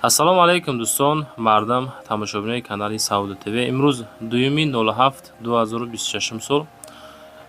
ассалому алайкум дӯстон, мардам тамошобинони канали Саудо ТВ. Имрӯз 2-07-2026 сол.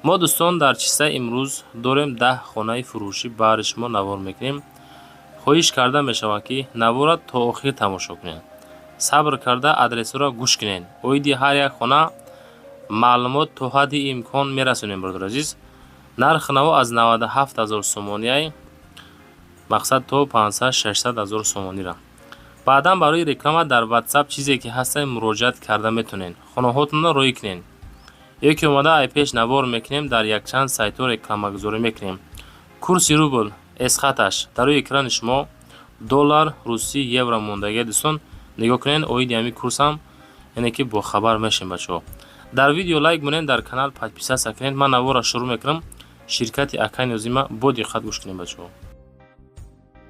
Мо дӯстон дар чиста имрӯз дорем 10 хонаи фурӯшӣ баҳри шумо навор мекунем. хоҳиш карда мешавад ки навора то охир тамошо кунед. сабр карда адресҳоро гӯш кунед. оиди ҳар як хона маълумот то ҳадди имкон мерасонем. бародари азиз, нархи наво аз 97 000 сомонияй мақсад то 500-600 000 сомонира. баъдан барои реклама дар WhatsApp чизе ки ҳастан муроҷиат карда метонен. хонаҳотонро роӣ кунед. ёки омада ай пеш навор мекунем, дар якчанд сайтҳо рекламагузорӣ мекунем. курси рубл эсхаташ дар рӯи экрани шумо доллар, русӣ, евро мондагия. дӯстон нигоҳ кунед, оиди ҳамин курсам яъне ки бохабар мешавем бачаҳо. дар видео лайк монед, дар канал подписатсия кунед. ман навора шурӯъ мекунам. ширкати Акай Нозима бо диққат гӯш кунед бачаҳо.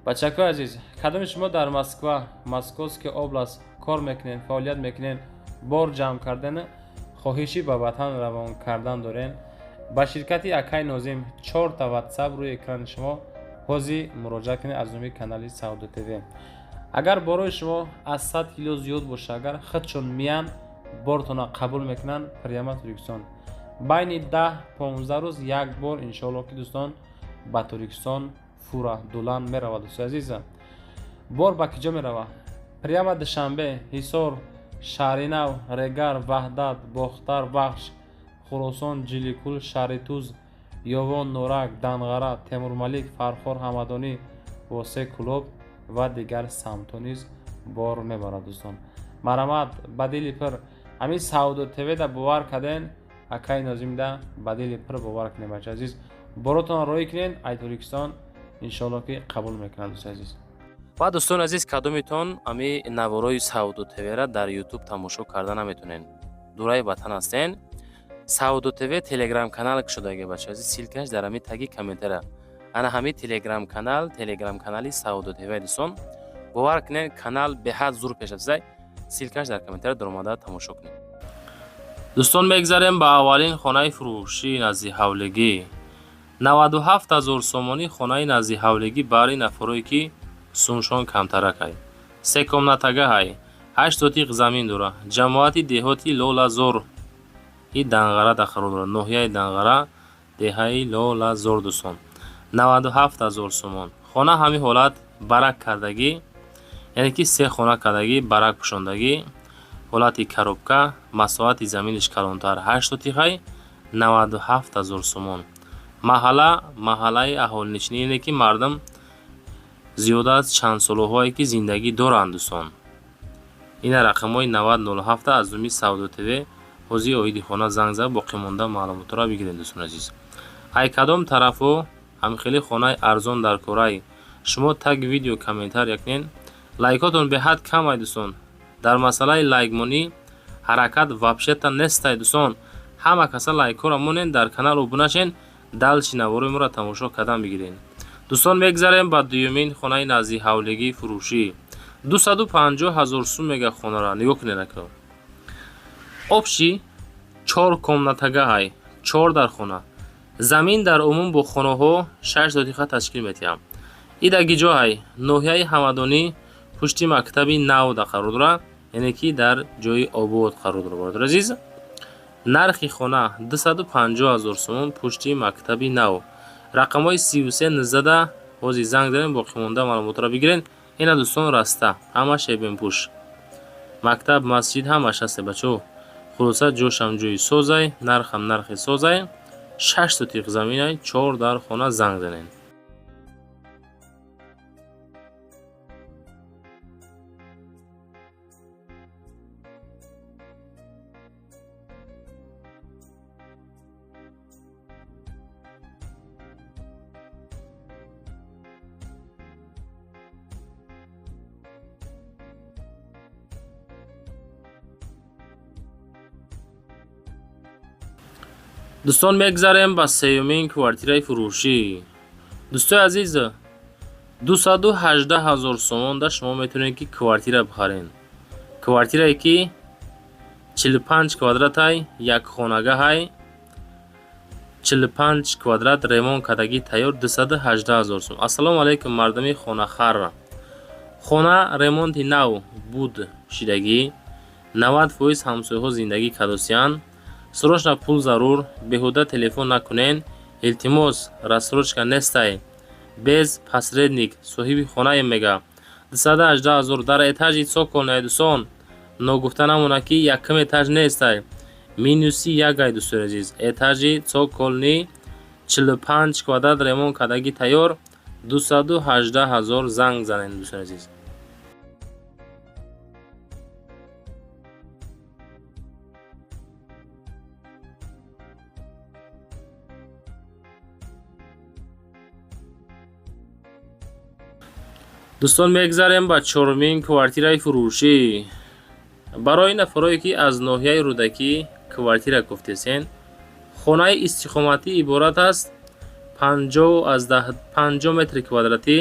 бачакои азиз, кадоми шумо дар Москва, Московский област кор мекунед, фаъолият мекунед, бор ҷамъ кардан, хоҳиши ба ватан равон кардан дорен, ба ширкати Акай Нозим 4 та WhatsApp рӯи экрани шумо ҳозир муроҷиат кунед аз номи канали Саудо ТВ. агар борои шумо аз 100 кило зиёд боша, агар худшон миян бортона қабул мекунанд, прямо Туркистон байни 10-15 рӯз як бор иншоалло ки дӯстон ба Туркистон фура дулан меравад. дӯстои азиз, бор ба киҷо меравад? прямо Душанбе, Ҳисор, Шаҳринав, Регар, Ваҳдат, Бохтар Бахш, Хӯросон, Ҷиликул, Шаҳри Туз, Ёвон, Норак, Данғара, Темурмалик, Фархор, Ҳамадонӣ, Восе Кулоб ва дигар самтҳо низ бор мебарад. дӯстон марамат ба дили пир ҳамин Саудо ТВ да бовар карден, Акай Нозим да ба дили пир бовар кунед. бача азиз, боротон роӣ кунед, ай Туркистон иншоалло ки қабул мекунад. дӯстои азиз, ва дӯстони азиз, кадомитон ами наворои Саудо ТВ-ра дар YouTube тамошо карда наметонен, дураи ватан ҳастен, Саудо ТВ телеграм канал кушодаги бача азиз, силкаш дар ами таги комментара. ана ҳами телеграм канали Саудо ТВ. дӯстон бовар кунед, канал беҳад зур пеша аст. силкаш дар комментара дар омада тамошо кунед. дӯстон мегзарем ба аввалин хонаи фурӯшӣ назди ҳавлигӣ. 97 000 сомонӣ хонаи назди ҳавлигӣ баҳри нафарои ки сумшон камтаракай. 3 комнатагаҳай, 8 сотиқ замин дора. ҷамоати деҳоти Лолазор и Данғара да қарор дорад. ноҳияи Данғара, деҳаи Лолазор. дӯстон 97 000 сомон. хона ҳамин ҳолат барак кардагӣ, яъне ки 3 хона кардагӣ, барак пӯшондагӣ, ҳолати коробка, масоҳати заминиш калонтар, 8 сотиқай, 97 000 сомон. маҳаллаи аҳолинишинӣ, яъне ки мардам зиёда аз чандсолаҳое ки зиндагӣ доранд. дӯстон ина рақамҳои 9007 аз номи Саудо ТВ. ҳозир оиди хона занг зад, боқимонда маълумотро бигиред. дӯстони азиз, ай кадом тарафҳо ҳамхели хонаи арзон дар корай, шумо таг видео комментар якнен. лайкотон беҳад кам ай дӯстон. дар масъалаи лайкмонӣ ҳаракат вабшета нестай. дӯстон ҳама каса лайкҳоро монен, дар канал обуна шен, далчи наворои моро тамошо кардан бигирен. дӯстон мегзарем ба дуюмин хонаи назди ҳавлигии фурӯшӣ. 250 000 сум мега хонара. нигоҳ кунед ака. обши 4 комнатагаҳай, 4 дар хона. замин дар умум бо хонаҳо 6 сотиқа ташкил метиҳам. ида гиҷоҳай, ноҳияи Ҳамадонӣ, пушти мактаби нав да қарор дорад, яъне ки дар ҷои обод қарор дорад. бародари азиз, нархи хона 250 000 сомон, пушти мактаби нав. рақамҳои 3319 ҳозир занг зарем, боқимонда маълумотро бигирен. ина дӯстон раста, ҳама шебенпӯш, мактаб, масҷид ҳамаш ҳаст бачаҳо. хулоса ҷошам ҷои созай, нархам нархи созай, 6 сотиқ заминай, 4 дар хона. занг занед. дӯстон мегзарем ба сеюмин квартираи фурӯшӣ. дӯстои азиз, 218 000 сомонда шумо метавонед ки квартира бихаред. квартирае ки 45 квадратай, якхонагаҳай, 45 квадрат ремонт кардагӣ тайёр 218 000 сум. Ассалому алайкум мардами хонахар. хона ремонти нав буд шидагӣ, 90% ҳамсояҳо зиндагӣ кардосиянд. Срочно пул зарур, беҳуда телефон накунед. Илтимос, рассрочка нестай. Без посредник, соҳиби хонаи мега. 218 000 дар этажи цокол найдусон. Ногуфта намона ки якум этаж нестай. Минуси ягай дӯстои азиз. Этажи цоколни 45 квадрат ремонт кардагӣ тайёр. 218 000 занг занед дӯстои азиз. дӯстон, мегзарем ба чорумин квартираи фурӯшӣ. барои нафароне ки аз ноҳияи рӯдакӣ квартира гуфтесен, хонаи истиқоматӣ иборат аст 50 метри квадратӣ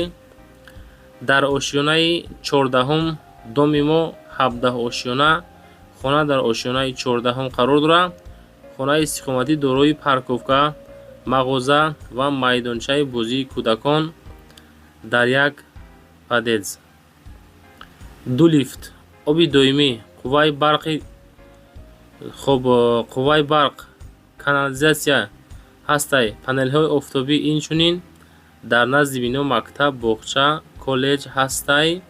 дар ошёнаи 14-ум, доми мо 17 ошёна. хона дар ошёнаи 14-ум қарор дорад. хонаи истиқоматӣ дорои парковка, мағоза ва майдончаи бозии кӯдакон дар як падец. 2 лифт, оби доимӣ, қувваи барқ, канализатсия ҳастай, панелҳои офтобӣ. инчунин дар назди бино мактаб, боғча, коллеҷ ҳастай.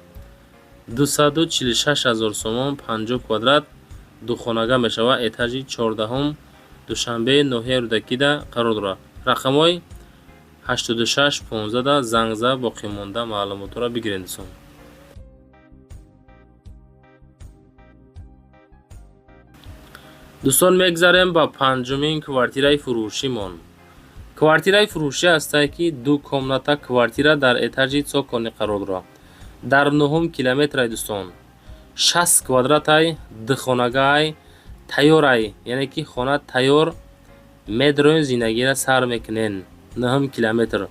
246 000 сомон, 50 квадрат, духонага мешавад. этажи 14-ум, душанбе, ноҳияи рӯдакида қарор дорад. рақамҳои 86 15 занг зад боқимонда маълумотро бигиред. дӯстон, мегзарем ба панҷумин квартираи фурӯшимон. квартираи фурӯшӣ ҳастае ки 2 комната квартира дар этажи цоколӣ қарор дорад. дар 9 километрай дӯстон. 60 квадратай, духонагай тайёрай, яъне ки хона тайёр медроен зиндагиро сар мекунен. 9 километр,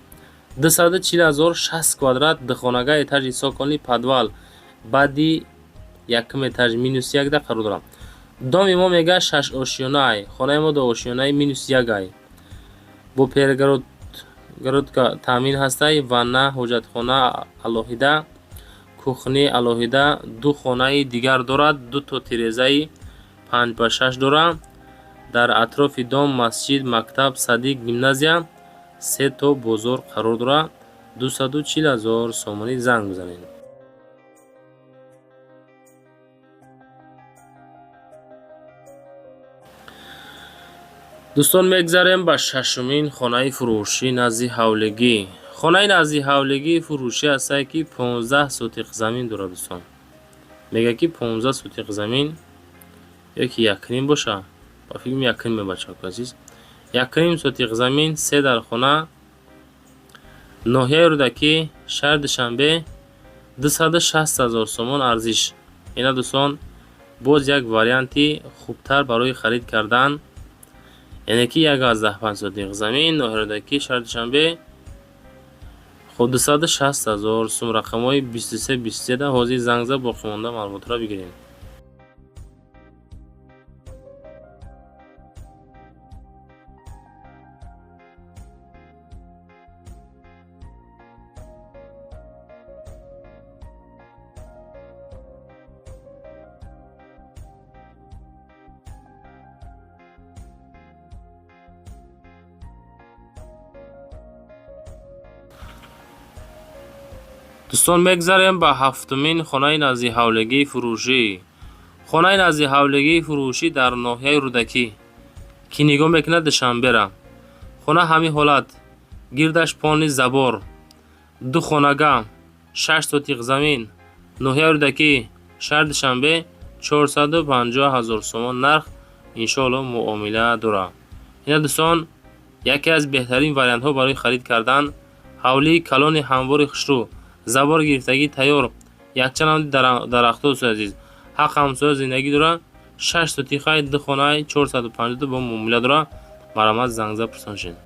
240 000, 60 квадрат, духонага, этажи цоколӣ, подвал, баъди якум этаж минус 1 да қарор дорад. доми мо мега 6 ошёнаай, хонаи мо до ошёнаи минус 1ай. бо перегородка таъмин ҳастай. ванна, ҳоҷатхона алоҳида, кухни алоҳида. 2 хонаи дигар дорад. 2 то тирезаи 5x6 дорад. дар атрофи дом масҷид, мактаб, садик, гимназия, 3 то бозор қарор дорад. 240 000 сомонӣ занг бизанед. дӯстон, мегзарем ба шашумин хонаи фурӯшӣ назди ҳавлигӣ. хонаи назди ҳавлигии фурӯшӣ ҳастае ки 15 сотиқ замин дорад. дӯстон, мега ки 15 сотиқ замин ёки якним боша. ба фикр якним мебачад азиз. якним сотиқ замин, 3 дар хона, ноҳияи рӯдакӣ, шаҳри Душанбе, 260 000 сомон арзиш. ина дӯстон, боз як варианти хубтар барои харид кардан. яъне ки 11-5 сотиқ замин, ноҳияи рӯдакӣ, шаҳри Душанбе, 260 000 сум. рақамҳои 23 да ҳозир занг зад боқимонда маълумотро бигиред. дӯстон, мегзарем ба ҳафтумин хонаи назди ҳавлигии фурӯшӣ. хонаи назди ҳавлигии фурӯшӣ дар ноҳияи рӯдакӣ ки нигоҳ мекунад Душанбера. хона ҳамин ҳолат, гирдаш пони забор, 2 хонага, 6 сотиқ замин, ноҳияи рӯдакӣ, шаҳри Душанбе, 450 000 сомон нарх. иншоалло муомила дорад. ина дӯстон, яке аз беҳтарин вариантҳо барои харид кардан. ҳавлии калони ҳамвори хушрӯ, забор гирифтагӣ тайёр, якчанд намуди дарахтҳо дӯстои азиз. ҳақ ҳамсоя зиндагӣ дорад. 6 сотиқаи 2 хонаи 450 бо муомила дорад. марамат занг зад пурсон шед.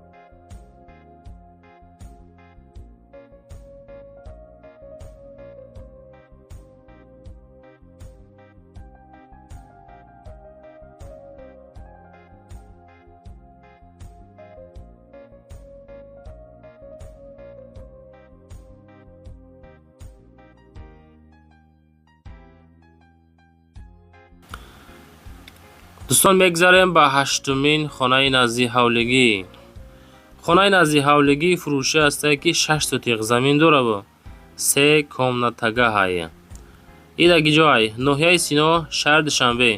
дӯстон, мегзарем ба ҳаштумин хонаи назди ҳавлигӣ. хонаи назди ҳавлигӣ фурӯшӣ ҳастае, ки 6 сотиқ замин дорад, 3 комнатага ҳай. ида гиҷоай ноҳияи Сино, шаҳри Душанбе,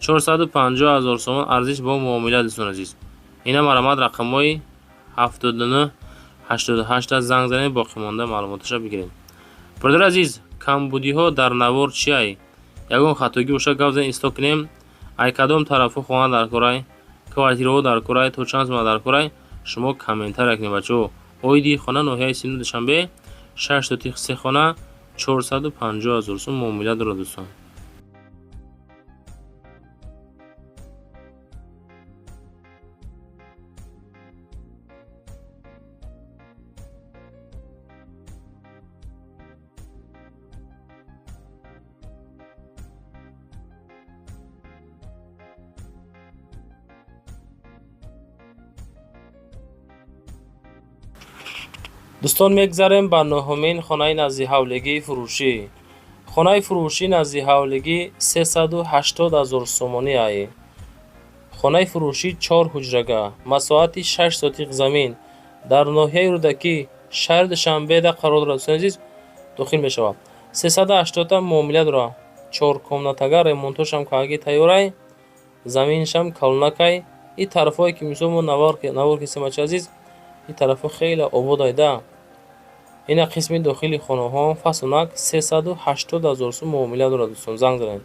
450 000 сомон арзиш бо муомила. дӯстон азиз, ина марамад рақамҳои 79 88 занг занед, боқимонда маълумоташа бигиред. Бародари азиз, камбудиҳо дар навор чиай? Ягон хатогӣ боша гап занед истлоҳ кунем. ай кадом тарафҳо хона дар корай, квартираҳо дар корай, то чанд сомон дар корай? шумо комментария кунед бачаҳо. оиди хона ноҳияи Сино, Душанбе, 6 сотиқ 3 хона, 450 000 сом муомила дорад. дӯстон, дӯстон, мегзарем ба нӯҳумин хонаи назди ҳавлигии фурӯшӣ. хонаи фурӯшӣ назди ҳавлигӣ 380 000 сомонӣ ай. хонаи фурӯшӣ 4 ҳуҷрага, масоҳати 6 сотиқ замин дар ноҳияи рӯдакӣ, шаҳри Душанбеда қарор дорад. дӯстон азиз, дохил мешавад. 380 муомила дорад. 4 комнатага, ремонтошам кардаги тайёрай, заминшам калонакай. ин тарафҳое ки мисол мо навор кисем бача азиз, ин тарафҳо хеле обод айда. ина қисми дохили хонаҳо фасунак 380 000 сом муомила дорад. дӯстон, занг занед.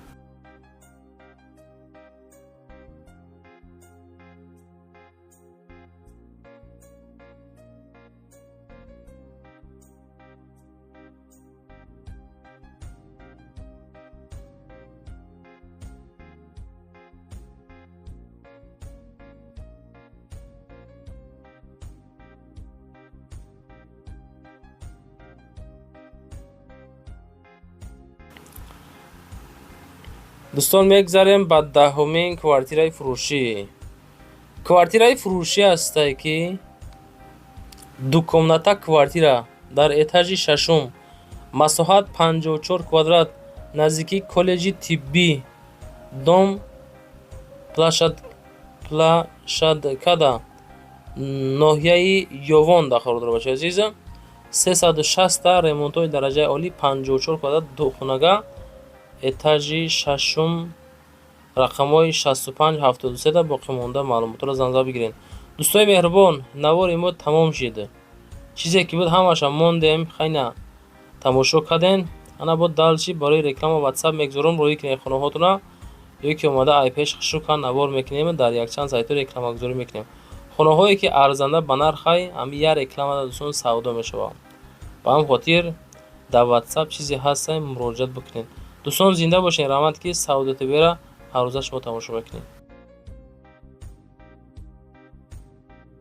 дӯстон, мегзарем ба 10-умин квартираи фурӯшӣ. квартираи фурӯшӣ ҳастае, ки дукомната квартира дар этажи 6, масоҳат 54 квадрат, наздикии коллеҷи тиббӣ, дом Плашадкада, ноҳияи Ёвон қарор дорад. бачаҳои азиз, 360 ремонтҳои дараҷаи олӣ, 54 квадрат, духонага, этажи 6, рақамҳои 65 73. боқимонда маълумотро занг бигиред. дӯстони меҳрубон, навори мо тамом шид. чизе ки буд ҳамаша мондем, хайна тамошо кардем. ана бо далчи барои реклама ватсап мегзорам, роӣ кунед хонаҳотона, ё ки омада ай пеш шука навор мекунем, дар якчанд сайтҳо рекламагузорӣ мекунем. хонаҳое ки арзанда ба нархай, ҳами як рекламада дӯстон савдо мешавад. ба ҳам хотир дар ватсап чизе ҳаста, муроҷиат бикунед. дӯстон, зинда бошед. раванд ки Саудия ТВ-ро ҳар рӯза шумо тамошо мекунед.